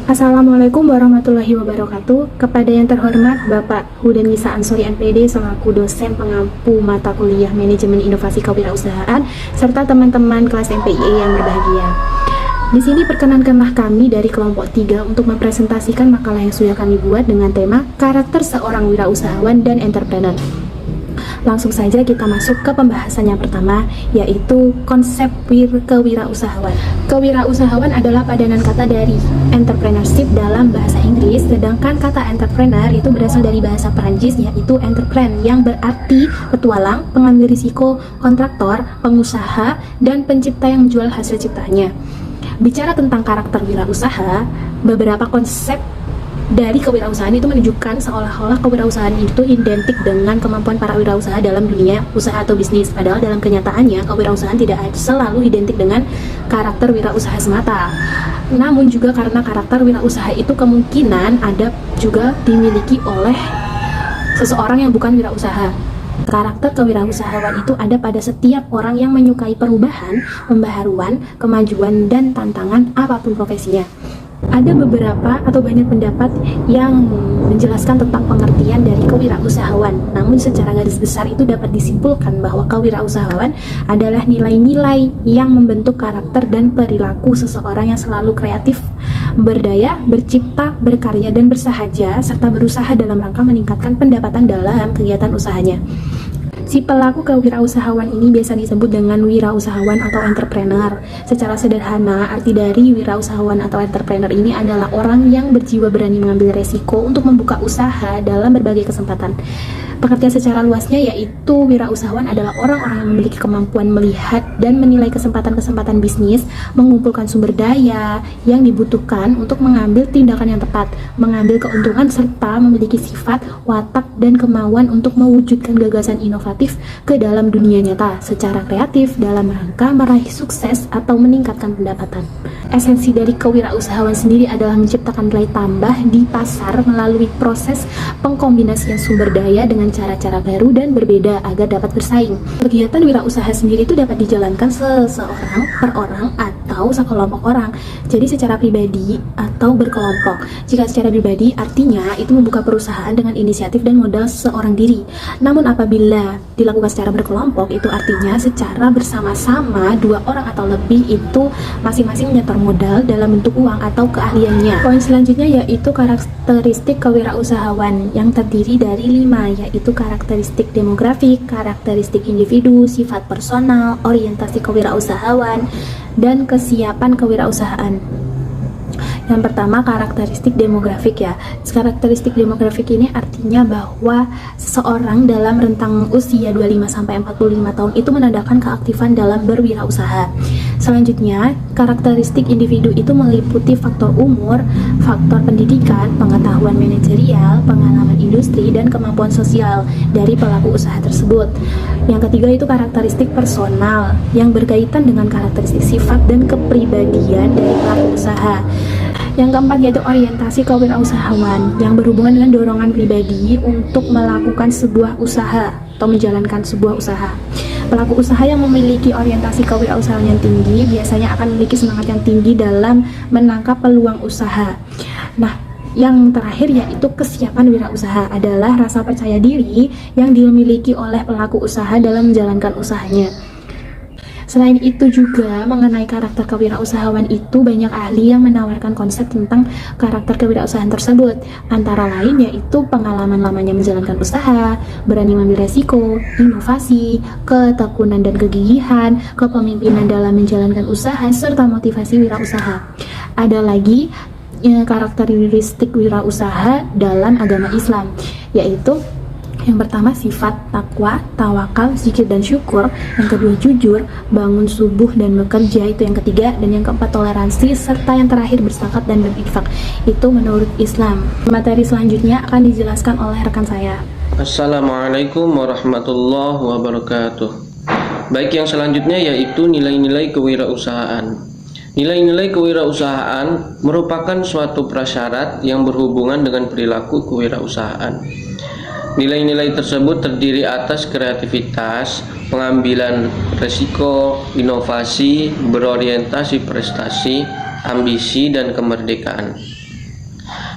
Assalamualaikum warahmatullahi wabarakatuh. Kepada yang terhormat Bapak Hudan Nisa Ansori MPD selaku dosen pengampu mata kuliah Manajemen Inovasi Kewirausahaan serta teman-teman kelas MPIE yang berbahagia. Di sini perkenankanlah kami dari kelompok 3 untuk mempresentasikan makalah yang sudah kami buat dengan tema karakter seorang wirausahawan dan entrepreneur. Langsung saja kita masuk ke pembahasan yang pertama, yaitu konsep kewirausahawan. Kewirausahawan adalah padanan kata dari entrepreneurship dalam bahasa Inggris, sedangkan kata entrepreneur itu berasal dari bahasa Perancis, yaitu entreprendre, yang berarti petualang, pengambil risiko, kontraktor, pengusaha, dan pencipta yang menjual hasil ciptanya. Bicara tentang karakter wirausaha, beberapa konsep dari kewirausahaan itu menunjukkan seolah-olah kewirausahaan itu identik dengan kemampuan para wirausaha dalam dunia usaha atau bisnis. Padahal dalam kenyataannya kewirausahaan tidak selalu identik dengan karakter wirausaha semata. Namun juga karena karakter wirausaha itu kemungkinan ada juga dimiliki oleh seseorang yang bukan wirausaha. Karakter kewirausahawan itu ada pada setiap orang yang menyukai perubahan, pembaharuan, kemajuan, dan tantangan apapun profesinya. Ada beberapa atau banyak pendapat yang menjelaskan tentang pengertian dari kewirausahawan. Namun secara garis besar itu dapat disimpulkan bahwa kewirausahawan adalah nilai-nilai yang membentuk karakter dan perilaku seseorang yang selalu kreatif, berdaya, bercipta, berkarya, dan bersahaja, serta berusaha dalam rangka meningkatkan pendapatan dalam kegiatan usahanya. Si pelaku kewirausahawan ini biasa disebut dengan wirausahawan atau entrepreneur. Secara sederhana, arti dari wirausahawan atau entrepreneur ini adalah orang yang berjiwa berani mengambil resiko untuk membuka usaha dalam berbagai kesempatan. Pengertian secara luasnya yaitu wirausahawan adalah orang-orang yang memiliki kemampuan melihat dan menilai kesempatan-kesempatan bisnis, mengumpulkan sumber daya yang dibutuhkan untuk mengambil tindakan yang tepat, mengambil keuntungan, serta memiliki sifat, watak, dan kemauan untuk mewujudkan gagasan inovatif ke dalam dunia nyata secara kreatif dalam rangka meraih sukses atau meningkatkan pendapatan. Esensi dari kewirausahawan sendiri adalah menciptakan nilai tambah di pasar melalui proses pengkombinasian sumber daya dengan cara-cara baru dan berbeda agar dapat bersaing. Kegiatan wirausaha sendiri itu dapat dijalankan seseorang per orang atau sekelompok orang. Jadi secara pribadi atau berkelompok. Jika secara pribadi artinya itu membuka perusahaan dengan inisiatif dan modal seorang diri. Namun apabila dilakukan secara berkelompok itu artinya secara bersama-sama dua orang atau lebih itu masing-masing menyetor modal dalam bentuk uang atau keahliannya. Poin selanjutnya yaitu karakteristik kewirausahawan yang terdiri dari 5, yaitu karakteristik demografik, karakteristik individu, sifat personal, orientasi kewirausahawan, dan kesiapan kewirausahaan. Yang pertama, karakteristik demografik ya. Karakteristik demografik ini artinya bahwa seseorang dalam rentang usia 25-45 tahun itu menandakan keaktifan dalam berwirausaha. Selanjutnya, karakteristik individu itu meliputi faktor umur, faktor pendidikan, pengetahuan manajerial, pengalaman industri, dan kemampuan sosial dari pelaku usaha tersebut. Yang ketiga itu karakteristik personal yang berkaitan dengan karakteristik sifat dan kepribadian dari pelaku usaha. Yang keempat yaitu orientasi kewirausahawan yang berhubungan dengan dorongan pribadi untuk melakukan sebuah usaha atau menjalankan sebuah usaha. Pelaku usaha yang memiliki orientasi kewirausahaan yang tinggi biasanya akan memiliki semangat yang tinggi dalam menangkap peluang usaha. Nah, yang terakhir yaitu kesiapan wirausaha adalah rasa percaya diri yang dimiliki oleh pelaku usaha dalam menjalankan usahanya. Selain itu juga mengenai karakter kewirausahawan itu banyak ahli yang menawarkan konsep tentang karakter kewirausahaan tersebut. Antara lain yaitu pengalaman lamanya menjalankan usaha, berani mengambil resiko, inovasi, ketekunan dan kegigihan, kepemimpinan dalam menjalankan usaha, serta motivasi wirausaha. Ada lagi karakteristik wirausaha dalam agama Islam, yaitu yang pertama sifat takwa, tawakal, zikir dan syukur. Yang kedua jujur, bangun subuh dan bekerja, itu yang ketiga. Dan yang keempat toleransi, serta yang terakhir berzakat dan berinfak. Itu menurut Islam. Materi selanjutnya akan dijelaskan oleh rekan saya. Assalamualaikum warahmatullahi wabarakatuh. Baik, yang selanjutnya yaitu nilai-nilai kewirausahaan. Nilai-nilai kewirausahaan merupakan suatu prasyarat yang berhubungan dengan perilaku kewirausahaan. Nilai-nilai tersebut terdiri atas kreativitas, pengambilan resiko, inovasi, berorientasi prestasi, ambisi, dan kemerdekaan.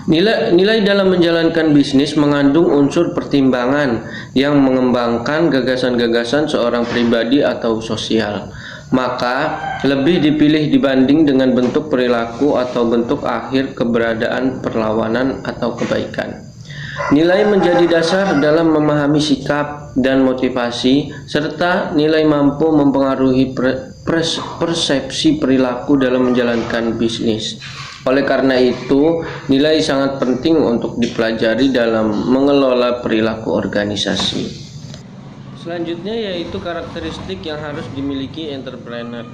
Nilai dalam menjalankan bisnis mengandung unsur pertimbangan yang mengembangkan gagasan-gagasan seorang pribadi atau sosial. Maka lebih dipilih dibanding dengan bentuk perilaku atau bentuk akhir keberadaan perlawanan atau kebaikan. Nilai menjadi dasar dalam memahami sikap dan motivasi, serta nilai mampu mempengaruhi persepsi perilaku dalam menjalankan bisnis. Oleh karena itu, nilai sangat penting untuk dipelajari dalam mengelola perilaku organisasi. Selanjutnya yaitu karakteristik yang harus dimiliki entrepreneur.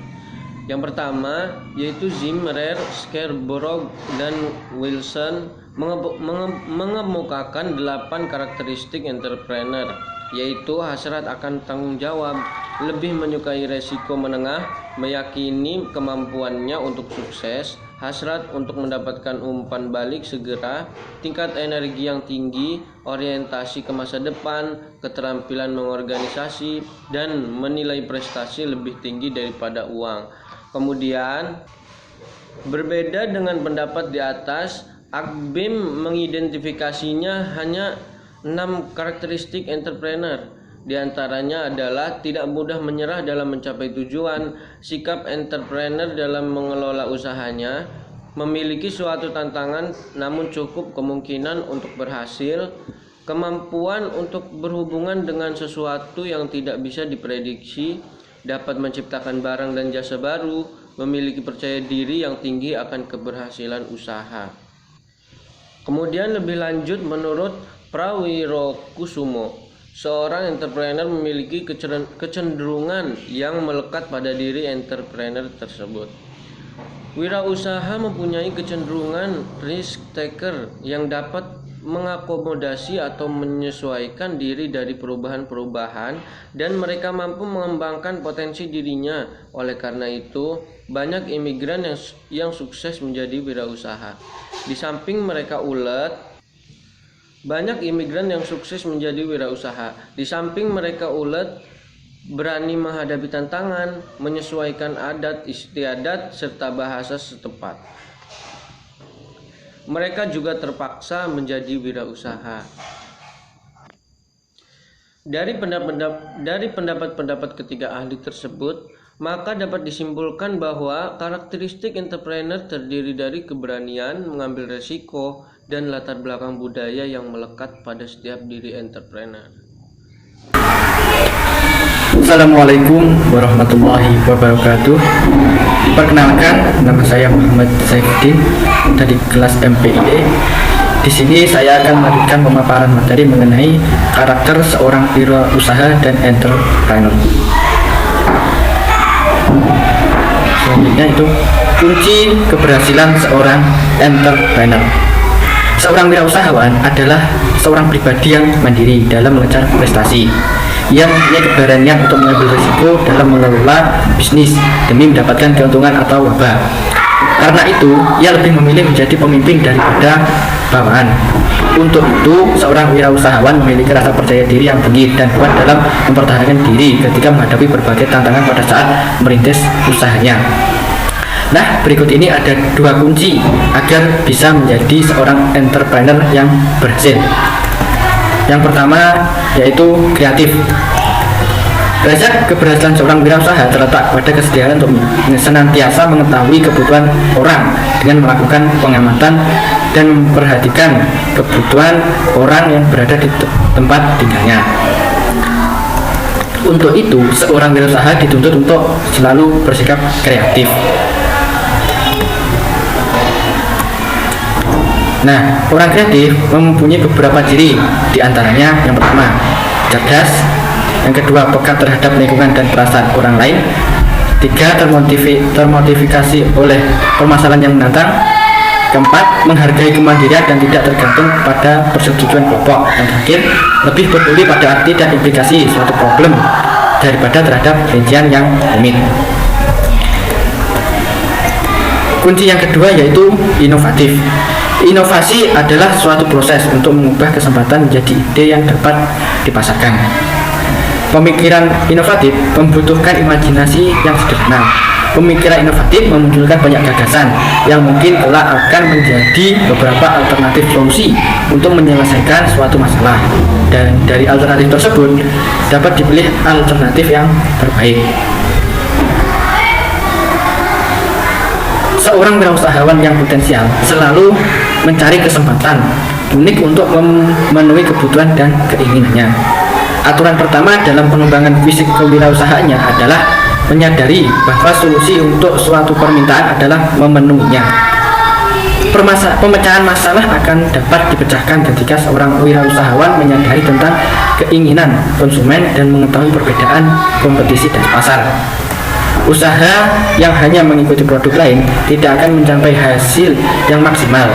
Yang pertama yaitu Zimmer, Scarborough, dan Wilson mengemukakan 8 karakteristik entrepreneur, yaitu hasrat akan tanggung jawab, lebih menyukai resiko menengah, meyakini kemampuannya untuk sukses, hasrat untuk mendapatkan umpan balik segera, tingkat energi yang tinggi, orientasi ke masa depan, keterampilan mengorganisasi, dan menilai prestasi lebih tinggi daripada uang. Kemudian, berbeda dengan pendapat di atas, Akbim mengidentifikasinya hanya 6 karakteristik entrepreneur. Di antaranya adalah tidak mudah menyerah dalam mencapai tujuan, sikap entrepreneur dalam mengelola usahanya, memiliki suatu tantangan namun cukup kemungkinan untuk berhasil, kemampuan untuk berhubungan dengan sesuatu yang tidak bisa diprediksi, dapat menciptakan barang dan jasa baru, memiliki percaya diri yang tinggi akan keberhasilan usaha. Kemudian lebih lanjut menurut Prawirokusumo, seorang entrepreneur memiliki kecenderungan yang melekat pada diri entrepreneur tersebut. Wirausaha mempunyai kecenderungan risk taker yang dapat mengakomodasi atau menyesuaikan diri dari perubahan-perubahan, dan mereka mampu mengembangkan potensi dirinya. Oleh karena itu, banyak imigran yang sukses menjadi wirausaha. Di samping mereka berani menghadapi tantangan, menyesuaikan adat istiadat serta bahasa setempat. Mereka juga terpaksa menjadi wirausaha. Dari pendapat-pendapat ketiga ahli tersebut, maka dapat disimpulkan bahwa karakteristik entrepreneur terdiri dari keberanian mengambil resiko dan latar belakang budaya yang melekat pada setiap diri entrepreneur. Assalamualaikum warahmatullahi wabarakatuh. Perkenalkan, nama saya Muhammad Saifuddin dari kelas MPIE. Di sini saya akan memberikan pemaparan materi mengenai karakter seorang wirausaha dan entrepreneur. Selanjutnya itu kunci keberhasilan seorang entrepreneur. Seorang wirausahawan adalah seorang pribadi yang mandiri dalam mengejar prestasi, yang punya keberanian untuk mengambil risiko dalam mengelola bisnis demi mendapatkan keuntungan atau laba. Karena itu, ia lebih memilih menjadi pemimpin daripada bawahan. Untuk itu, seorang wirausahawan memiliki rasa percaya diri yang tinggi dan kuat dalam mempertahankan diri ketika menghadapi berbagai tantangan pada saat merintis usahanya. Nah, berikut ini ada 2 kunci agar bisa menjadi seorang entrepreneur yang berhasil. Yang pertama yaitu kreatif. Dasar keberhasilan seorang wirausaha terletak pada kesediaan untuk senantiasa mengetahui kebutuhan orang dengan melakukan pengamatan dan memperhatikan kebutuhan orang yang berada di tempat tinggalnya. Untuk itu, seorang wirausaha dituntut untuk selalu bersikap kreatif. Nah, orang kreatif mempunyai beberapa ciri, diantaranya yang pertama, cerdas, yang kedua, peka terhadap lingkungan dan perasaan orang lain, 3, termotivasi oleh permasalahan yang menantang, keempat, menghargai kemandirian dan tidak tergantung pada persetujuan kelompok, yang terakhir, lebih peduli pada arti dan implikasi suatu problem daripada terhadap rincian yang rumit. Kunci yang kedua yaitu inovatif. Inovasi adalah suatu proses untuk mengubah kesempatan menjadi ide yang dapat dipasarkan. Pemikiran inovatif membutuhkan imajinasi yang sederhana, Pemikiran inovatif memunculkan banyak gagasan yang mungkin kelak akan menjadi beberapa alternatif solusi untuk menyelesaikan suatu masalah. Dan dari alternatif tersebut dapat dipilih alternatif yang terbaik. Seorang wirausahawan yang potensial selalu mencari kesempatan unik untuk memenuhi kebutuhan dan keinginannya. Aturan pertama dalam pengembangan fisik kewirausahaannya adalah menyadari bahwa solusi untuk suatu permintaan adalah memenuhinya. Pemecahan masalah akan dapat dipecahkan ketika seorang wirausahawan menyadari tentang keinginan konsumen dan mengetahui perbedaan kompetisi dan pasar. Usaha yang hanya mengikuti produk lain tidak akan mencapai hasil yang maksimal.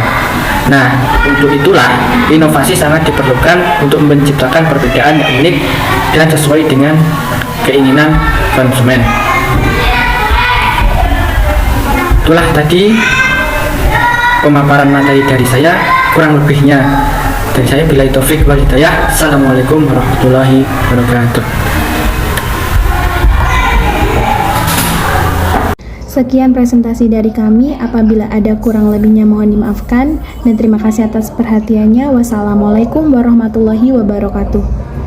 Nah, untuk itulah inovasi sangat diperlukan untuk menciptakan perbedaan yang unik dan sesuai dengan keinginan konsumen. Itulah tadi pemaparan materi dari saya, kurang lebihnya dari saya billahi taufik wal hidayah. Assalamualaikum warahmatullahi wabarakatuh. Sekian presentasi dari kami. Apabila ada kurang lebihnya mohon dimaafkan, dan terima kasih atas perhatiannya. Wassalamualaikum warahmatullahi wabarakatuh.